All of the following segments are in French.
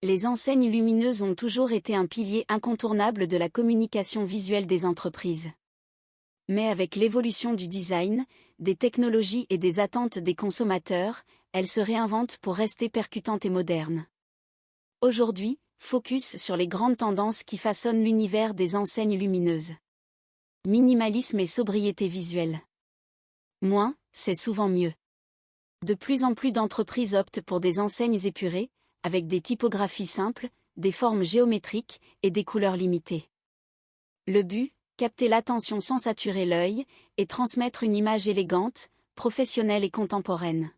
Les enseignes lumineuses ont toujours été un pilier incontournable de la communication visuelle des entreprises. Mais avec l'évolution du design, des technologies et des attentes des consommateurs, elles se réinventent pour rester percutantes et modernes. Aujourd'hui, focus sur les grandes tendances qui façonnent l'univers des enseignes lumineuses. Minimalisme et sobriété visuelle. Moins, c'est souvent mieux. De plus en plus d'entreprises optent pour des enseignes épurées, avec des typographies simples, des formes géométriques et des couleurs limitées. Le but, capter l'attention sans saturer l'œil, et transmettre une image élégante, professionnelle et contemporaine.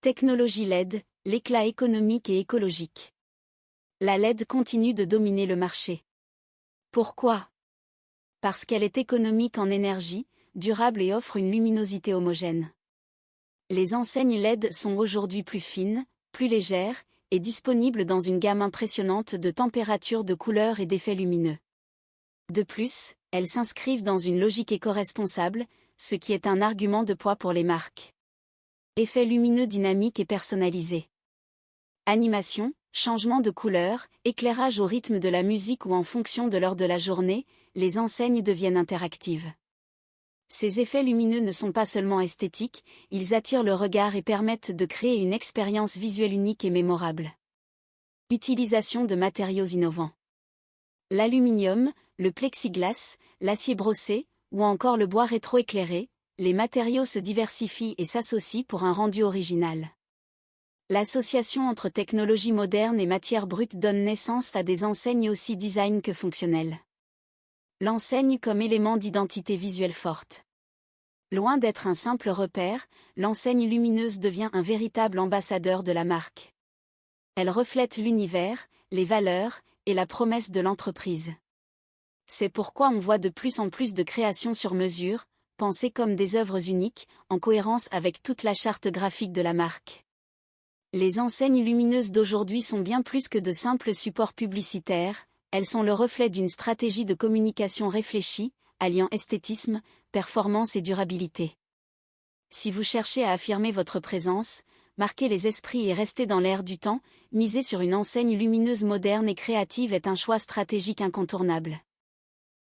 Technologie LED, l'éclat économique et écologique. La LED continue de dominer le marché. Pourquoi ? Parce qu'elle est économique en énergie, durable et offre une luminosité homogène. Les enseignes LED sont aujourd'hui plus fines, plus légères, et disponibles dans une gamme impressionnante de températures, de couleurs et d'effets lumineux. De plus, elles s'inscrivent dans une logique éco-responsable, ce qui est un argument de poids pour les marques. Effets lumineux dynamiques et personnalisés. Animation, changement de couleur, éclairage au rythme de la musique ou en fonction de l'heure de la journée, les enseignes deviennent interactives. Ces effets lumineux ne sont pas seulement esthétiques, ils attirent le regard et permettent de créer une expérience visuelle unique et mémorable. Utilisation de matériaux innovants. L'aluminium, le plexiglas, l'acier brossé, ou encore le bois rétroéclairé, les matériaux se diversifient et s'associent pour un rendu original. L'association entre technologie moderne et matière brute donne naissance à des enseignes aussi design que fonctionnelles. L'enseigne comme élément d'identité visuelle forte. Loin d'être un simple repère, l'enseigne lumineuse devient un véritable ambassadeur de la marque. Elle reflète l'univers, les valeurs, et la promesse de l'entreprise. C'est pourquoi on voit de plus en plus de créations sur mesure, pensées comme des œuvres uniques, en cohérence avec toute la charte graphique de la marque. Les enseignes lumineuses d'aujourd'hui sont bien plus que de simples supports publicitaires, elles sont le reflet d'une stratégie de communication réfléchie, alliant esthétisme, performance et durabilité. Si vous cherchez à affirmer votre présence, marquer les esprits et rester dans l'air du temps, miser sur une enseigne lumineuse moderne et créative est un choix stratégique incontournable.